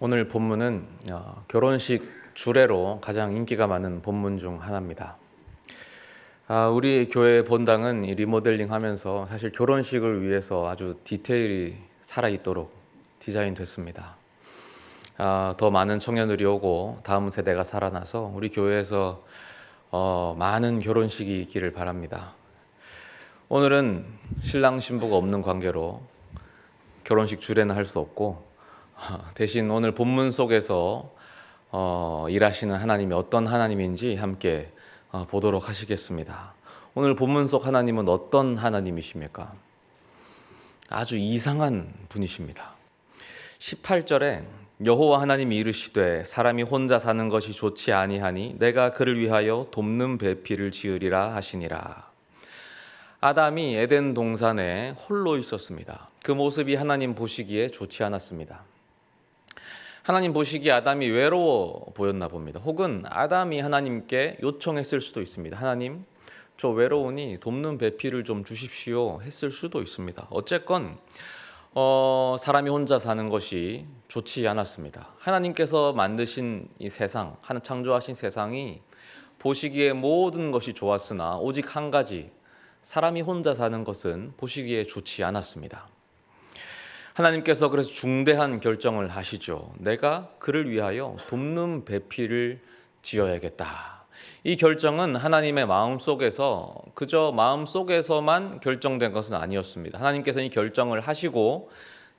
오늘 본문은 결혼식 주례로 가장 인기가 많은 본문 중 하나입니다. 우리 교회 본당은 이 리모델링 하면서 사실 결혼식을 위해서 아주 디테일이 살아있도록 디자인됐습니다. 더 많은 청년들이 오고 다음 세대가 살아나서 우리 교회에서 많은 결혼식이 있기를 바랍니다. 오늘은 신랑 신부가 없는 관계로 결혼식 주례는 할 수 없고 대신 오늘 본문 속에서 일하시는 하나님이 어떤 하나님인지 함께 보도록 하시겠습니다. 오늘 본문 속 하나님은 어떤 하나님이십니까? 아주 이상한 분이십니다. 18절에 여호와 하나님이 이르시되 사람이 혼자 사는 것이 좋지 아니하니 내가 그를 위하여 돕는 배필을 지으리라 하시니라. 아담이 에덴 동산에 홀로 있었습니다. 그 모습이 하나님 보시기에 좋지 않았습니다. 하나님 보시기에 아담이 외로워 보였나 봅니다. 혹은 아담이 하나님께 요청했을 수도 있습니다. 하나님, 저 외로우니 돕는 배필을 좀 주십시오 했을 수도 있습니다. 어쨌건 사람이 혼자 사는 것이 좋지 않았습니다. 하나님께서 만드신 이 세상, 창조하신 세상이 보시기에 모든 것이 좋았으나 오직 한 가지, 사람이 혼자 사는 것은 보시기에 좋지 않았습니다. 하나님께서 그래서 중대한 결정을 하시죠. 내가 그를 위하여 돕는 배필을 지어야겠다. 이 결정은 하나님의 마음속에서 그저 마음속에서만 결정된 것은 아니었습니다. 하나님께서 이 결정을 하시고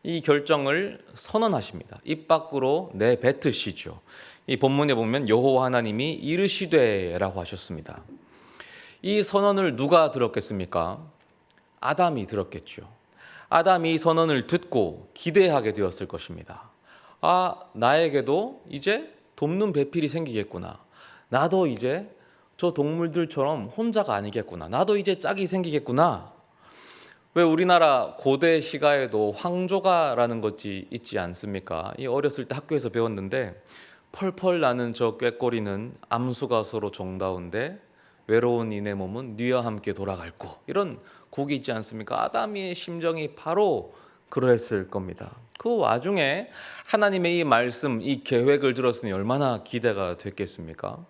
이 결정을 선언하십니다. 입 밖으로 내뱉으시죠. 이 본문에 보면 여호와 하나님이 이르시되라고 하셨습니다. 이 선언을 누가 들었겠습니까? 아담이 들었겠죠. 아담이 이 선언을 듣고 기대하게 되었을 것입니다. 나에게도 이제 돕는 배필이 생기겠구나. 나도 이제 저 동물들처럼 혼자가 아니겠구나. 나도 이제 짝이 생기겠구나. 왜 우리나라 고대 시가에도 황조가라는 것이 있지 않습니까? 이 어렸을 때 학교에서 배웠는데 펄펄 나는 저 꾀꼬리는 암수가 서로 정다운데 외로운 이내 몸은 뉘와 함께 돌아갈고, 이런 곡이 있지 않습니까? 아담의 심정이 바로 그랬을 겁니다. 그 와중에 하나님의 이 말씀, 이 계획을 들었으니 얼마나 기대가 됐겠습니까?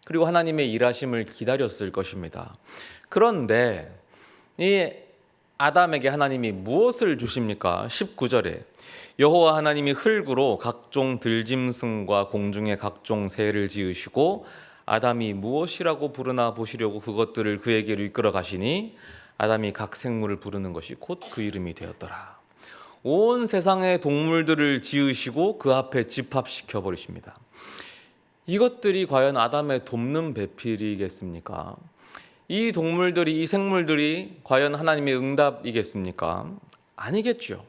그리고 하나님의 일하심을 기다렸을 것입니다. 그런데 이 아담에게 하나님이 무엇을 주십니까? 19절에 여호와 하나님이 흙으로 각종 들짐승과 공중의 각종 새를 지으시고 아담이 무엇이라고 부르나 보시려고 그것들을 그에게로 이끌어 가시니 아담이 각 생물을 부르는 것이 곧 그 이름이 되었더라. 온 세상의 동물들을 지으시고 그 앞에 집합시켜 버리십니다. 이것들이 과연 아담의 돕는 배필이겠습니까? 이 동물들이, 이 생물들이 과연 하나님의 응답이겠습니까? 아니겠죠.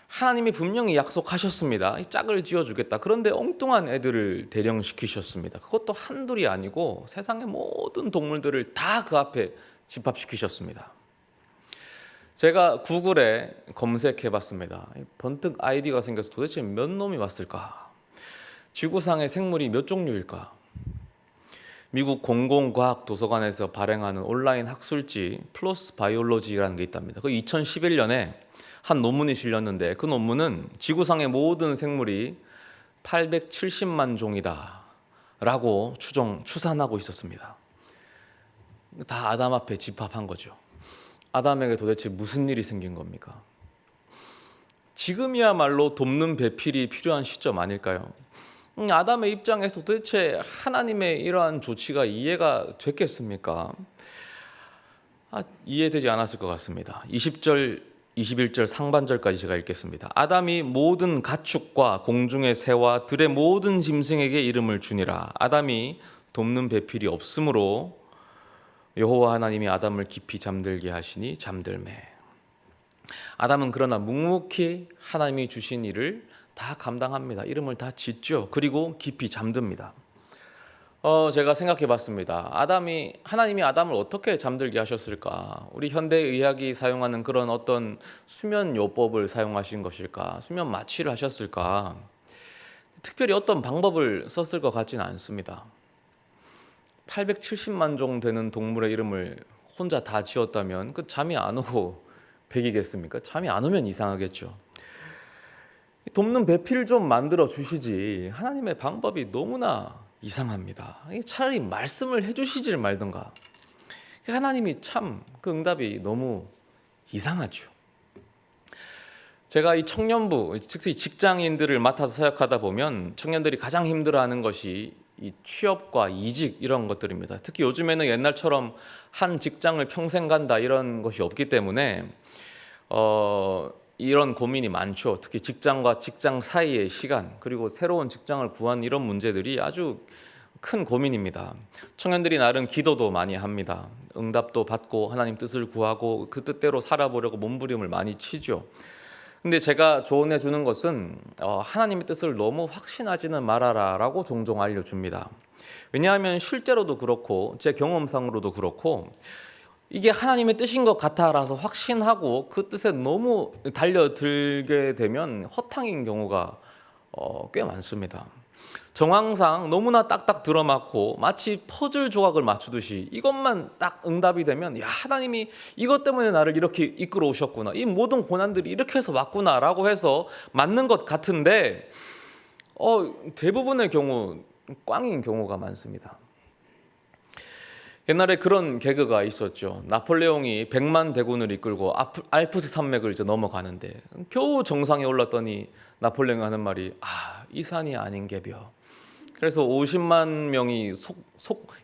하나님이 분명히 약속하셨습니다. 짝을 지어주겠다. 그런데 엉뚱한 애들을 대령시키셨습니다. 그것도 한둘이 아니고 세상의 모든 동물들을 다 그 앞에 집합시키셨습니다. 제가 구글에 검색해봤습니다. 번뜩 아이디가 생겨서 도대체 몇 놈이 왔을까? 지구상의 생물이 몇 종류일까? 미국 공공과학도서관에서 발행하는 온라인 학술지 플러스 바이올로지라는 게 있답니다. 그 2011년에 한 논문이 실렸는데 그 논문은 지구상의 모든 생물이 870만 종이다 라고 추산하고 있었습니다. 다 아담 앞에 집합한 거죠. 아담에게 도대체 무슨 일이 생긴 겁니까? 지금이야말로 돕는 배필이 필요한 시점 아닐까요? 아담의 입장에서 도대체 하나님의 이러한 조치가 이해가 됐겠습니까? 이해되지 않았을 것 같습니다. 20절 21절 상반절까지 제가 읽겠습니다. 아담이 모든 가축과 공중의 새와 들의 모든 짐승에게 이름을 주니라. 아담이 돕는 배필이 없으므로 여호와 하나님이 아담을 깊이 잠들게 하시니 잠들매. 아담은 그러나 묵묵히 하나님이 주신 일을 다 감당합니다. 이름을 다 짓죠. 그리고 깊이 잠듭니다. 제가 생각해 봤습니다. 하나님이 아담을 어떻게 잠들게 하셨을까? 우리 현대의학이 사용하는 그런 어떤 수면 요법을 사용하신 것일까? 수면 마취를 하셨을까? 특별히 어떤 방법을 썼을 것 같지는 않습니다. 870만 종 되는 동물의 이름을 혼자 다 지었다면 그 잠이 안 오고 백이겠습니까? 잠이 안 오면 이상하겠죠. 돕는 배필 좀 만들어 주시지 하나님의 방법이 너무나 이상합니다. 차라리 말씀을 해주시질 말든가. 하나님이 참 그 응답이 너무 이상하죠. 제가 이 청년부, 특히 직장인들을 맡아서 사역하다 보면 청년들이 가장 힘들어하는 것이 이 취업과 이직 이런 것들입니다. 특히 요즘에는 옛날처럼 한 직장을 평생 간다 이런 것이 없기 때문에 이런 고민이 많죠. 특히 직장과 직장 사이의 시간, 그리고 새로운 직장을 구한 이런 문제들이 아주 큰 고민입니다. 청년들이 나름 기도도 많이 합니다. 응답도 받고 하나님 뜻을 구하고 그 뜻대로 살아보려고 몸부림을 많이 치죠. 근데 제가 조언해 주는 것은 하나님의 뜻을 너무 확신하지는 말아라 라고 종종 알려줍니다. 왜냐하면 실제로도 그렇고 제 경험상으로도 그렇고 이게 하나님의 뜻인 것 같아라서 확신하고 그 뜻에 너무 달려들게 되면 허탕인 경우가 꽤 많습니다. 정황상 너무나 딱딱 들어맞고 마치 퍼즐 조각을 맞추듯이 이것만 딱 응답이 되면 야, 하나님이 이것 때문에 나를 이렇게 이끌어 오셨구나, 이 모든 고난들이 이렇게 해서 왔구나 라고 해서 맞는 것 같은데 대부분의 경우 꽝인 경우가 많습니다. 옛날에 그런 개그가 있었죠. 나폴레옹이 100만 대군을 이끌고 알프스 산맥을 이제 넘어가는데 겨우 정상에 올랐더니 나폴레옹이 하는 말이 이 산이 아닌 게벼. 그래서 50만 명이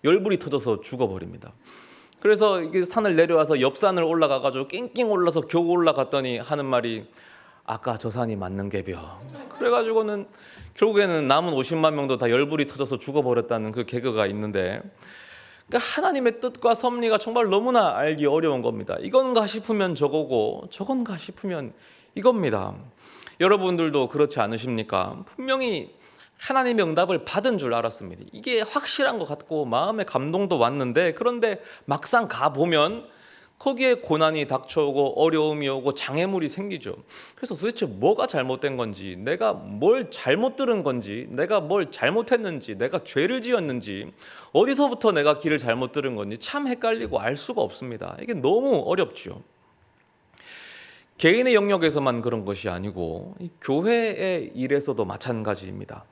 열불이 터져서 죽어버립니다. 그래서 이게 산을 내려와서 옆 산을 올라가가지고 낑낑 올라서 겨우 올라갔더니 하는 말이 아까 저 산이 맞는 게벼. 그래가지고는 결국에는 남은 50만 명도 다 열불이 터져서 죽어버렸다는 그 개그가 있는데, 그러니까 하나님의 뜻과 섭리가 정말 너무나 알기 어려운 겁니다. 이건가 싶으면 저거고 저건가 싶으면 이겁니다. 여러분들도 그렇지 않으십니까? 분명히 하나님의 응답을 받은 줄 알았습니다. 이게 확실한 것 같고 마음의 감동도 왔는데, 그런데 막상 가보면 거기에 고난이 닥쳐오고 어려움이 오고 장애물이 생기죠. 그래서 도대체 뭐가 잘못된 건지, 내가 뭘 잘못 들은 건지, 내가 뭘 잘못했는지, 내가 죄를 지었는지, 어디서부터 내가 길을 잘못 들은 건지 참 헷갈리고 알 수가 없습니다. 이게 너무 어렵죠. 개인의 영역에서만 그런 것이 아니고 교회의 일에서도 마찬가지입니다.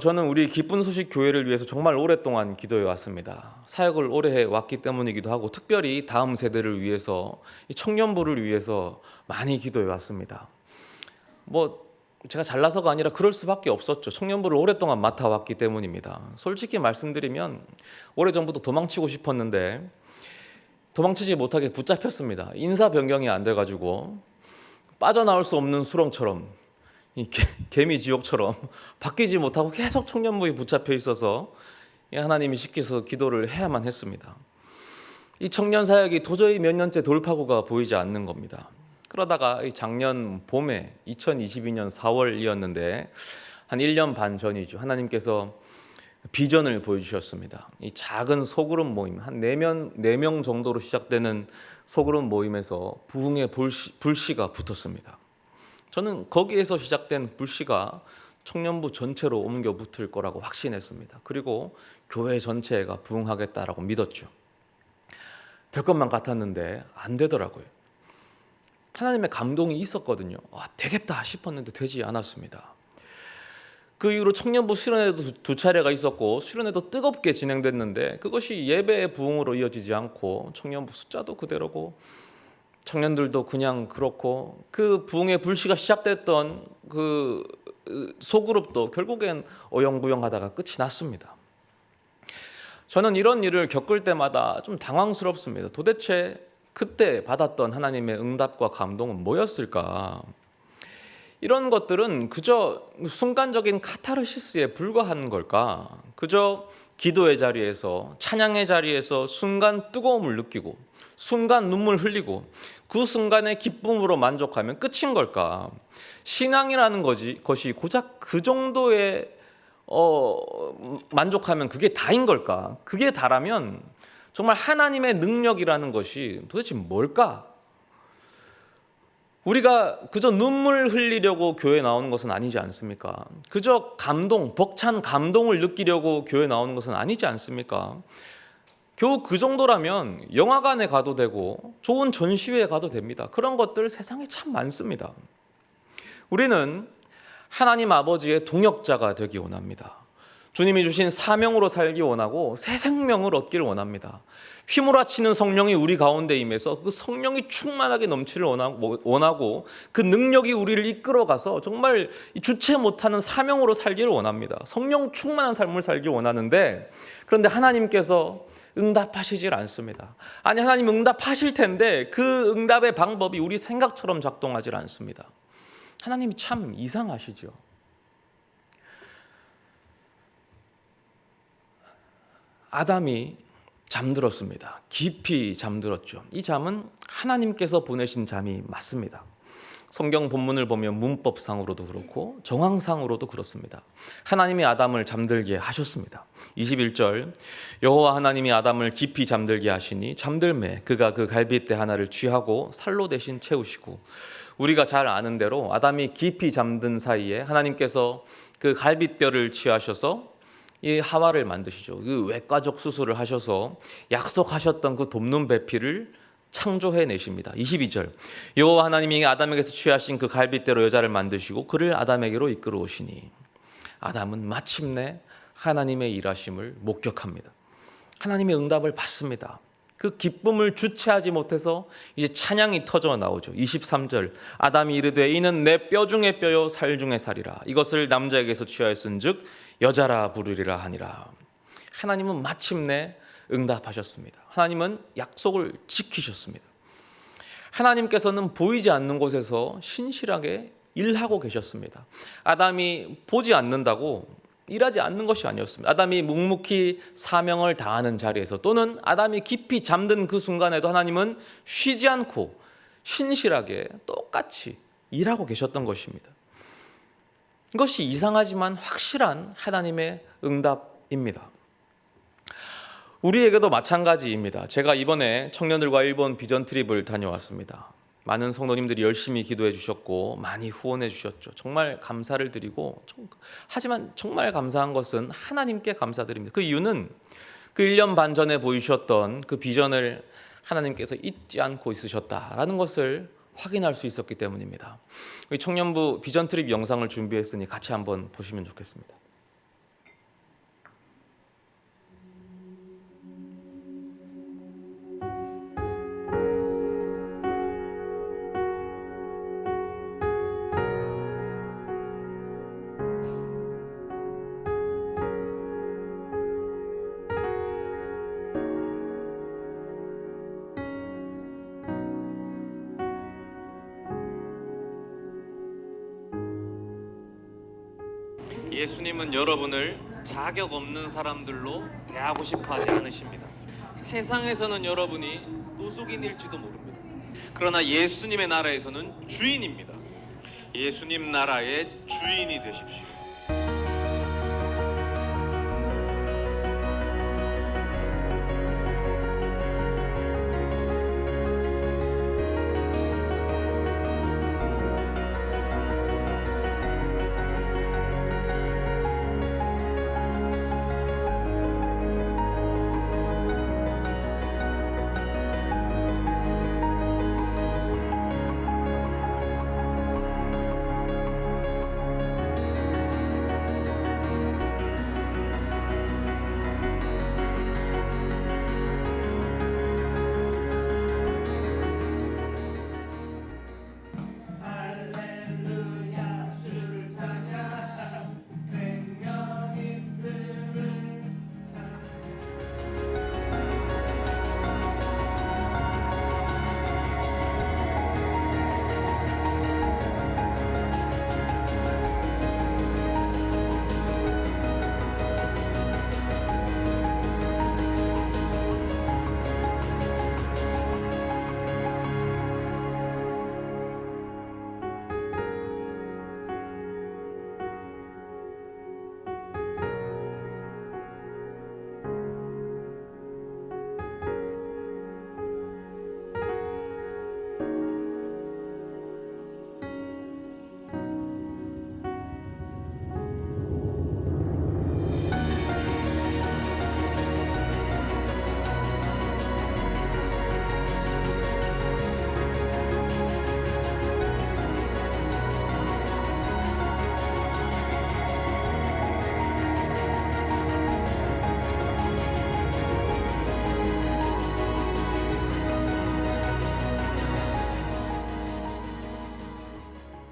저는 우리 기쁜 소식 교회를 위해서 정말 오랫동안 기도해 왔습니다. 사역을 오래 해왔기 때문이기도 하고 특별히 다음 세대를 위해서, 이 청년부를 위해서 많이 기도해 왔습니다. 제가 잘나서가 아니라 그럴 수밖에 없었죠. 청년부를 오랫동안 맡아왔기 때문입니다. 솔직히 말씀드리면 오래전부터 도망치고 싶었는데 도망치지 못하게 붙잡혔습니다. 인사 변경이 안 돼가지고 빠져나올 수 없는 수렁처럼, 이 개미 지옥처럼 바뀌지 못하고 계속 청년부에 붙잡혀 있어서 하나님이 시켜서 기도를 해야만 했습니다. 이 청년 사역이 도저히 몇 년째 돌파구가 보이지 않는 겁니다. 그러다가 작년 봄에 2022년 4월이었는데 한 1년 반 전이죠. 하나님께서 비전을 보여주셨습니다. 이 작은 소그룹 모임, 한 4명 정도로 시작되는 소그룹 모임에서 부흥의 불씨가 붙었습니다. 저는 거기에서 시작된 불씨가 청년부 전체로 옮겨 붙을 거라고 확신했습니다. 그리고 교회 전체가 부흥하겠다라고 믿었죠. 될 것만 같았는데 안 되더라고요. 하나님의 감동이 있었거든요. 되겠다 싶었는데 되지 않았습니다. 그 이후로 청년부 수련회도 2차례가 있었고 수련회도 뜨겁게 진행됐는데 그것이 예배의 부흥으로 이어지지 않고 청년부 숫자도 그대로고 청년들도 그냥 그렇고, 그 부흥의 불씨가 시작됐던 그 소그룹도 결국엔 어영부영하다가 끝이 났습니다. 저는 이런 일을 겪을 때마다 좀 당황스럽습니다. 도대체 그때 받았던 하나님의 응답과 감동은 뭐였을까? 이런 것들은 그저 순간적인 카타르시스에 불과한 걸까? 그저 기도의 자리에서, 찬양의 자리에서 순간 뜨거움을 느끼고 순간 눈물 흘리고 그 순간의 기쁨으로 만족하면 끝인 걸까? 신앙이라는 것이 고작 그 정도의 만족하면 그게 다인 걸까? 그게 다라면 정말 하나님의 능력이라는 것이 도대체 뭘까? 우리가 그저 눈물 흘리려고 교회 나오는 것은 아니지 않습니까? 그저 감동, 벅찬 감동을 느끼려고 교회 나오는 것은 아니지 않습니까? 겨우 그 정도라면 영화관에 가도 되고 좋은 전시회에 가도 됩니다. 그런 것들 세상에 참 많습니다. 우리는 하나님 아버지의 동역자가 되기 원합니다. 주님이 주신 사명으로 살기 원하고 새 생명을 얻기를 원합니다. 휘몰아치는 성령이 우리 가운데 임해서 그 성령이 충만하게 넘치를 원하고 그 능력이 우리를 이끌어가서 정말 주체 못하는 사명으로 살기를 원합니다. 성령 충만한 삶을 살기 원하는데, 그런데 하나님께서 응답하시질 않습니다. 아니, 하나님 응답하실 텐데 그 응답의 방법이 우리 생각처럼 작동하질 않습니다. 하나님이 참 이상하시죠. 아담이 잠들었습니다. 깊이 잠들었죠. 이 잠은 하나님께서 보내신 잠이 맞습니다. 성경 본문을 보면 문법상으로도 그렇고 정황상으로도 그렇습니다. 하나님이 아담을 잠들게 하셨습니다. 21절, 여호와 하나님이 아담을 깊이 잠들게 하시니 잠들매 그가 그 갈빗대 하나를 취하고 살로 대신 채우시고. 우리가 잘 아는 대로 아담이 깊이 잠든 사이에 하나님께서 그 갈빗뼈를 취하셔서 이 하와를 만드시죠. 그 외과적 수술을 하셔서 약속하셨던 그 돕는 배필을 창조해내십니다. 22절, 여호와 하나님이 아담에게서 취하신 그 갈빗대로 여자를 만드시고 그를 아담에게로 이끌어 오시니. 아담은 마침내 하나님의 일하심을 목격합니다. 하나님의 응답을 받습니다. 그 기쁨을 주체하지 못해서 이제 찬양이 터져 나오죠. 23절, 아담이 이르되 이는 내 뼈 중에 뼈요 살 중에 살이라. 이것을 남자에게서 취하였은즉 여자라 부르리라 하니라. 하나님은 마침내 응답하셨습니다. 하나님은 약속을 지키셨습니다. 하나님께서는 보이지 않는 곳에서 신실하게 일하고 계셨습니다. 아담이 보지 않는다고 일하지 않는 것이 아니었습니다. 아담이 묵묵히 사명을 다하는 자리에서 또는 아담이 깊이 잠든 그 순간에도 하나님은 쉬지 않고 신실하게 똑같이 일하고 계셨던 것입니다. 이것이 이상하지만 확실한 하나님의 응답입니다. 우리에게도 마찬가지입니다. 제가 이번에 청년들과 일본 비전 트립을 다녀왔습니다. 많은 성도님들이 열심히 기도해 주셨고 많이 후원해 주셨죠. 정말 감사를 드리고, 하지만 정말 감사한 것은 하나님께 감사드립니다. 그 이유는 그 1년 반 전에 보이셨던 그 비전을 하나님께서 잊지 않고 있으셨다라는 것을 확인할 수 있었기 때문입니다. 우리 청년부 비전 트립 영상을 준비했으니 같이 한번 보시면 좋겠습니다. 예수님은 여러분을 자격 없는 사람들로 대하고 싶어 하지 않으십니다. 세상에서는 여러분이 노숙인일지도 모릅니다. 그러나 예수님의 나라에서는 주인입니다. 예수님 나라의 주인이 되십시오.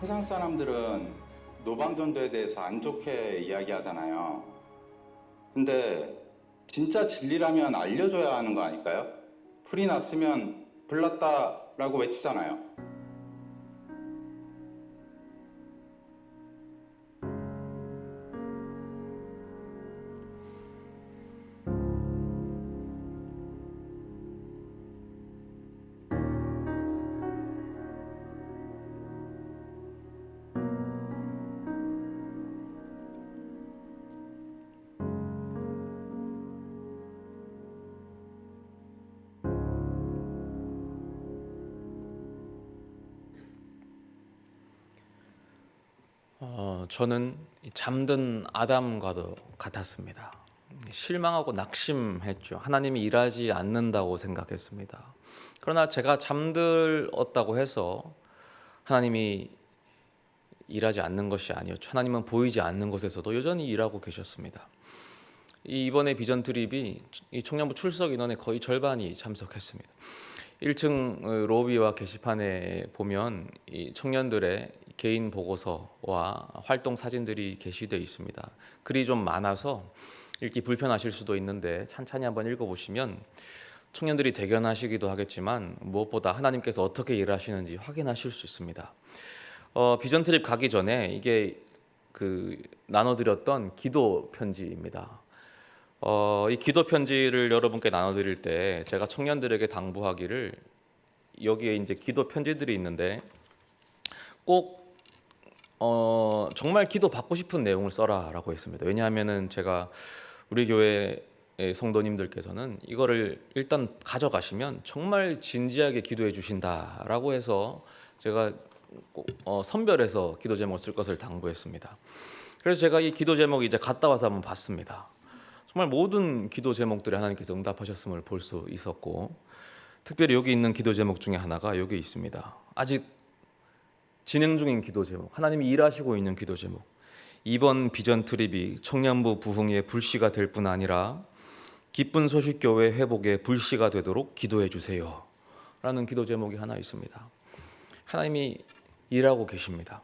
세상 사람들은 노방전도에 대해서 안 좋게 이야기하잖아요. 근데 진짜 진리라면 알려줘야 하는 거 아닐까요? 불이 났으면 불났다라고 외치잖아요. 저는 이 잠든 아담과도 같았습니다. 실망하고 낙심했죠. 하나님이 일하지 않는다고 생각했습니다. 그러나 제가 잠들었다고 해서 하나님이 일하지 않는 것이 아니었죠. 하나님은 보이지 않는 곳에서도 여전히 일하고 계셨습니다. 이번에 비전 트립이 이 청년부 출석 인원의 거의 절반이 참석했습니다. 1층 로비와 게시판에 보면 이 청년들의 개인 보고서와 활동 사진들이 게시되어 있습니다. 글이 좀 많아서 읽기 불편하실 수도 있는데 찬찬히 한번 읽어보시면 청년들이 대견하시기도 하겠지만 무엇보다 하나님께서 어떻게 일하시는지 확인하실 수 있습니다. 비전 트립 가기 전에 이게 나눠드렸던 기도 편지입니다. 이 기도 편지를 여러분께 나눠드릴 때 제가 청년들에게 당부하기를, 여기에 이제 기도 편지들이 있는데 꼭 정말 기도 받고 싶은 내용을 써라라고 했습니다. 왜냐하면은 제가 우리 교회 성도님들께서는 이거를 일단 가져가시면 정말 진지하게 기도해 주신다라고 해서 제가 꼭 선별해서 기도 제목을 쓸 것을 당부했습니다. 그래서 제가 이 기도 제목 이제 갔다 와서 한번 봤습니다. 정말 모든 기도 제목들에 하나님께서 응답하셨음을 볼 수 있었고, 특별히 여기 있는 기도 제목 중에 하나가 여기 있습니다. 아직 진행 중인 기도 제목, 하나님이 일하시고 있는 기도 제목. 이번 비전 트립이 청년부 부흥의 불씨가 될 뿐 아니라 기쁜 소식 교회 회복의 불씨가 되도록 기도해 주세요 라는 기도 제목이 하나 있습니다. 하나님이 일하고 계십니다.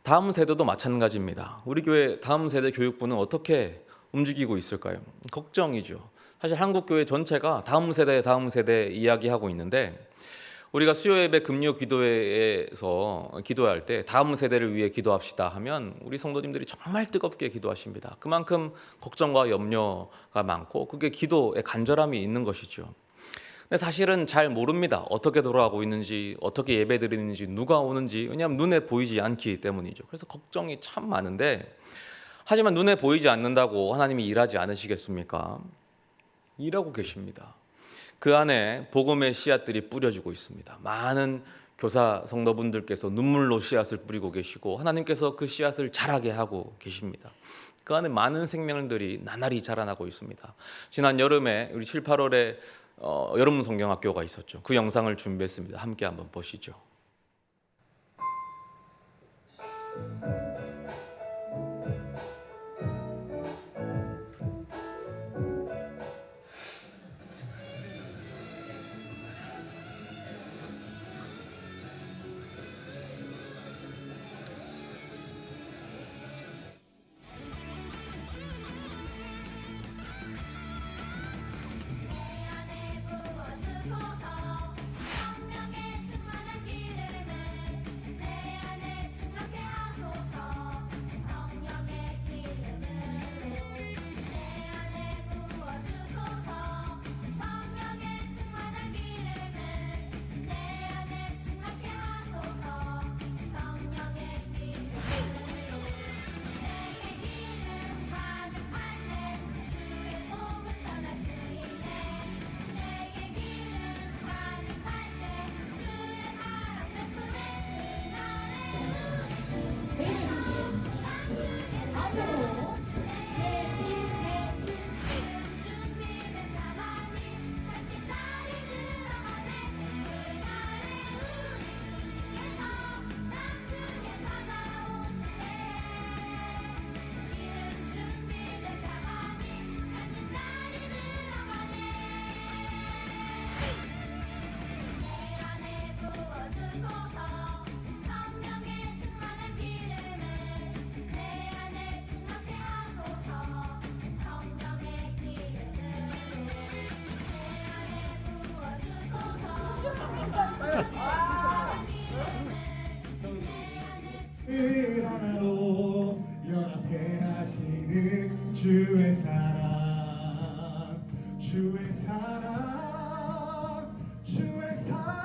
다음 세대도 마찬가지입니다. 우리 교회 다음 세대 교육부는 어떻게 움직이고 있을까요? 걱정이죠. 사실 한국교회 전체가 다음 세대 이야기하고 있는데, 우리가 수요예배 금요 기도회에서 기도할 때 다음 세대를 위해 기도합시다 하면 우리 성도님들이 정말 뜨겁게 기도하십니다. 그만큼 걱정과 염려가 많고 그게 기도에 간절함이 있는 것이죠. 근데 사실은 잘 모릅니다. 어떻게 돌아가고 있는지, 어떻게 예배 드리는지, 누가 오는지. 왜냐하면 눈에 보이지 않기 때문이죠. 그래서 걱정이 참 많은데, 하지만 눈에 보이지 않는다고 하나님이 일하지 않으시겠습니까? 일하고 계십니다. 그 안에 복음의 씨앗들이 뿌려지고 있습니다. 많은 교사 성도분들께서 눈물로 씨앗을 뿌리고 계시고 하나님께서 그 씨앗을 자라게 하고 계십니다. 그 안에 많은 생명들이 나날이 자라나고 있습니다. 지난 여름에 우리 7, 8월에 여름 성경학교가 있었죠. 그 영상을 준비했습니다. 함께 한번 보시죠. 을 하나로 연합해 하시는 주의 사랑 주의 사랑 주의 사랑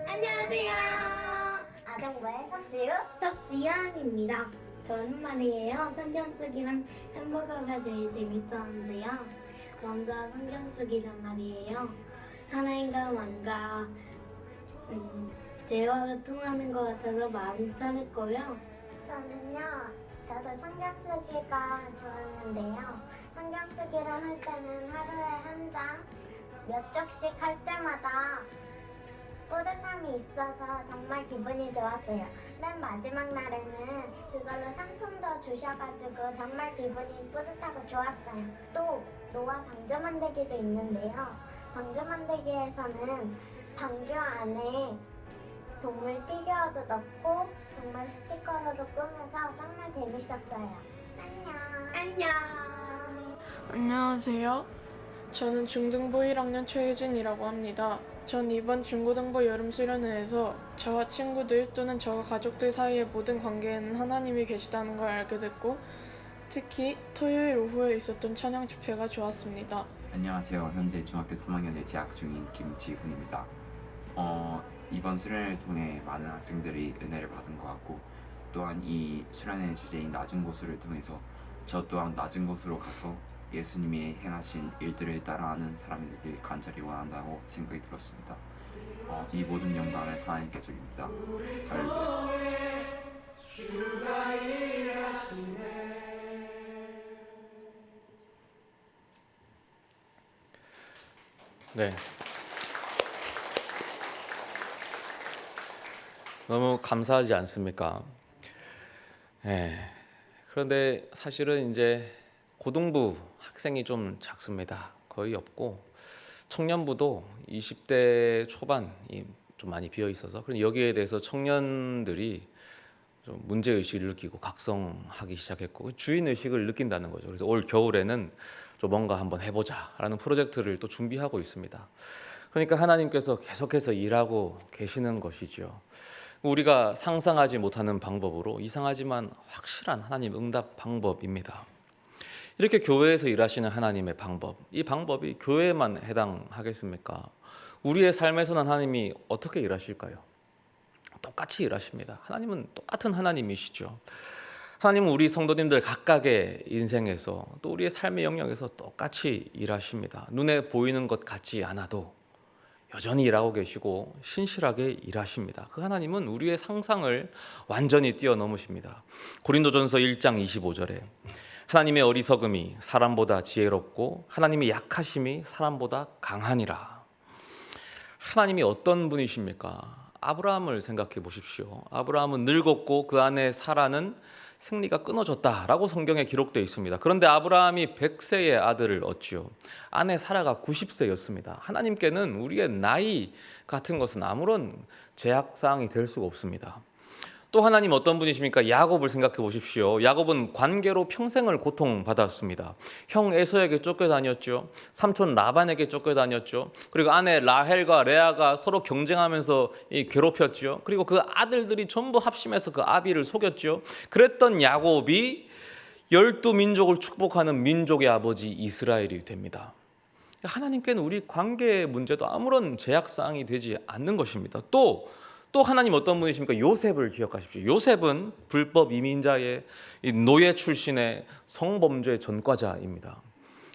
안녕하세요. 아동부의 석지우, 석지연입니다. 저는 말이에요. 성경 속이랑 햄버거가 제일 재밌었는데요. 먼저 성경 속이란 말이에요. 하나님과 뭔가 대화가 통하는 것 같아서 마음이 편했고요. 저는요, 저도 성경 쓰기가 좋았는데요. 성경 쓰기를 할 때는 하루에 한 장, 몇 쪽씩 할 때마다 뿌듯함이 있어서 정말 기분이 좋았어요. 맨 마지막 날에는 그걸로 상품도 주셔가지고 정말 기분이 뿌듯하고 좋았어요. 또 노아 방주 만들기도 있는데요. 방주 만들기에서는 방주 안에 동물 피규어도 넣고 동물 스티커로도 꾸며서 정말 재밌었어요. 안녕. 안녕하세요. 저는 중등부 1학년 최유진이라고 합니다. 전 이번 중고등부 여름 수련회에서 저와 친구들 또는 저와 가족들 사이의 모든 관계에는 하나님이 계시다는 걸 알게 됐고 특히 토요일 오후에 있었던 찬양 집회가 좋았습니다. 안녕하세요. 현재 중학교 3학년에 재학 중인 김지훈입니다. 이번 수련회를 통해 많은 학생들이 은혜를 받은 것 같고 또한 이 수련회 주제인 낮은 곳을 통해서 저 또한 낮은 곳으로 가서 예수님이 행하신 일들을 따라하는 사람이 되길 간절히 원한다고 생각이 들었습니다. 이 모든 영광을 하나님께 드립니다. 할렐루야. 네. 너무 감사하지 않습니까? 네. 그런데 사실은 이제 고등부 학생이 좀 작습니다. 거의 없고 청년부도 20대 초반이 좀 많이 비어 있어서 그럼 여기에 대해서 청년들이 좀 문제 의식을 느끼고 각성하기 시작했고 주인 의식을 느낀다는 거죠. 그래서 올 겨울에는 좀 뭔가 한번 해보자라는 프로젝트를 또 준비하고 있습니다. 그러니까 하나님께서 계속해서 일하고 계시는 것이죠. 우리가 상상하지 못하는 방법으로 이상하지만 확실한 하나님 응답 방법입니다. 이렇게 교회에서 일하시는 하나님의 방법, 이 방법이 교회에만 해당하겠습니까? 우리의 삶에서는 하나님이 어떻게 일하실까요? 똑같이 일하십니다. 하나님은 똑같은 하나님이시죠. 하나님은 우리 성도님들 각각의 인생에서 또 우리의 삶의 영역에서 똑같이 일하십니다. 눈에 보이는 것 같지 않아도 여전히 일하고 계시고 신실하게 일하십니다. 그 하나님은 우리의 상상을 완전히 뛰어넘으십니다. 고린도전서 1장 25절에 하나님의 어리석음이 사람보다 지혜롭고 하나님의 약하심이 사람보다 강하니라. 하나님이 어떤 분이십니까? 아브라함을 생각해 보십시오. 아브라함은 늙었고 그 안에 사라는 생리가 끊어졌다라고 성경에 기록되어 있습니다. 그런데 아브라함이 100세의 아들을 얻지요. 아내 사라가 90세였습니다. 하나님께는 우리의 나이 같은 것은 아무런 제약사항이 될 수가 없습니다. 또 하나님 어떤 분이십니까? 야곱을 생각해 보십시오. 야곱은 관계로 평생을 고통받았습니다. 형 에서에게 쫓겨다녔죠. 삼촌 라반에게 쫓겨다녔죠. 그리고 아내 라헬과 레아가 서로 경쟁하면서 괴롭혔죠. 그리고 그 아들들이 전부 합심해서 그 아비를 속였죠. 그랬던 야곱이 12민족을 축복하는 민족의 아버지 이스라엘이 됩니다. 하나님께는 우리 관계의 문제도 아무런 제약사항이 되지 않는 것입니다. 또 하나님 어떤 분이십니까? 요셉을 기억하십시오. 요셉은 불법 이민자의 노예 출신의 성범죄 전과자입니다.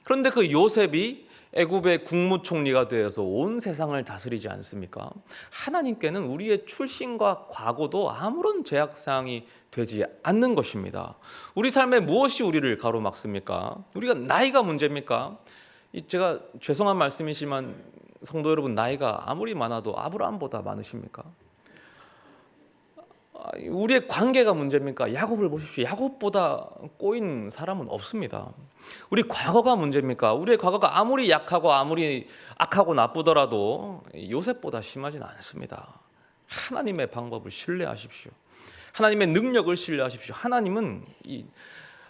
그런데 그 요셉이 애굽의 국무총리가 되어서 온 세상을 다스리지 않습니까? 하나님께는 우리의 출신과 과거도 아무런 제약사항이 되지 않는 것입니다. 우리 삶에 무엇이 우리를 가로막습니까? 우리가 나이가 문제입니까? 제가 죄송한 말씀이지만 성도 여러분, 나이가 아무리 많아도 아브라함보다 많으십니까? 우리의 관계가 문제입니까? 야곱을 보십시오. 야곱보다 꼬인 사람은 없습니다. 우리 과거가 문제입니까? 우리의 과거가 아무리 약하고 아무리 악하고 나쁘더라도 요셉보다 심하지는 않습니다. 하나님의 방법을 신뢰하십시오. 하나님의 능력을 신뢰하십시오. 하나님은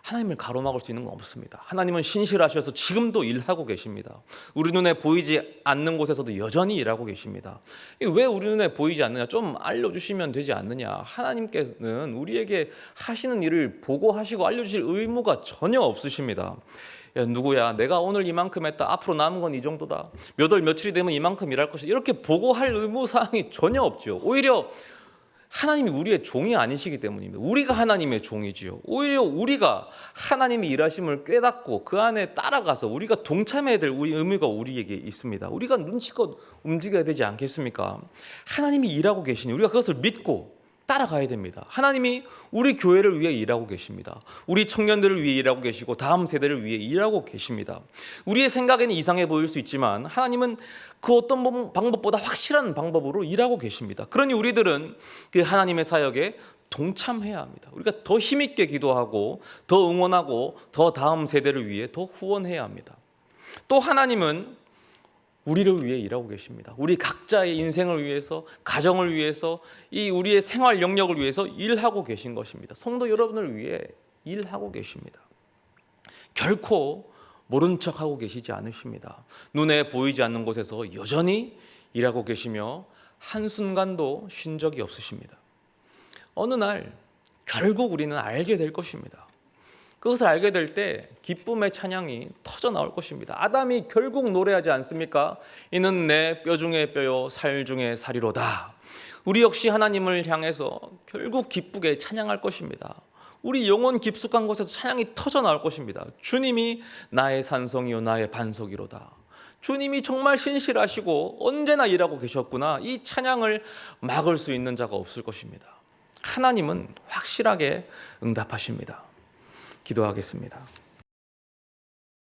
하나님을 가로막을 수 있는 건 없습니다. 하나님은 신실하셔서 지금도 일하고 계십니다. 우리 눈에 보이지 않는 곳에서도 여전히 일하고 계십니다. 왜 우리 눈에 보이지 않느냐? 좀 알려주시면 되지 않느냐? 하나님께서는 우리에게 하시는 일을 보고하시고 알려주실 의무가 전혀 없으십니다. 야, 누구야? 내가 오늘 이만큼 했다. 앞으로 남은 건 이 정도다. 몇 월 며칠이 되면 이만큼 일할 것이다. 이렇게 보고할 의무사항이 전혀 없죠. 오히려 하나님이 우리의 종이 아니시기 때문입니다. 우리가 하나님의 종이지요. 오히려 우리가 하나님이 일하심을 깨닫고 그 안에 따라가서 우리가 동참해야 될 우리 의무가 우리에게 있습니다. 우리가 눈치껏 움직여야 되지 않겠습니까? 하나님이 일하고 계시니 우리가 그것을 믿고 따라가야 됩니다. 하나님이 우리 교회를 위해 일하고 계십니다. 우리 청년들을 위해 일하고 계시고 다음 세대를 위해 일하고 계십니다. 우리의 생각에는 이상해 보일 수 있지만 하나님은 그 어떤 방법보다 확실한 방법으로 일하고 계십니다. 그러니 우리들은 그 하나님의 사역에 동참해야 합니다. 우리가 더 힘있게 기도하고 더 응원하고 더 다음 세대를 위해 더 후원해야 합니다. 또 하나님은 우리를 위해 일하고 계십니다. 우리 각자의 인생을 위해서, 가정을 위해서, 이 우리의 생활 영역을 위해서 일하고 계신 것입니다. 성도 여러분을 위해 일하고 계십니다. 결코 모른 척하고 계시지 않으십니다. 눈에 보이지 않는 곳에서 여전히 일하고 계시며 한순간도 쉰 적이 없으십니다. 어느 날 결국 우리는 알게 될 것입니다. 그것을 알게 될 때 기쁨의 찬양이 터져 나올 것입니다. 아담이 결국 노래하지 않습니까? 이는 내 뼈 중에 뼈요 살 중에 살이로다. 우리 역시 하나님을 향해서 결국 기쁘게 찬양할 것입니다. 우리 영혼 깊숙한 곳에서 찬양이 터져 나올 것입니다. 주님이 나의 산성이요 나의 반석이로다. 주님이 정말 신실하시고 언제나 일하고 계셨구나. 이 찬양을 막을 수 있는 자가 없을 것입니다. 하나님은 확실하게 응답하십니다. 기도하겠습니다.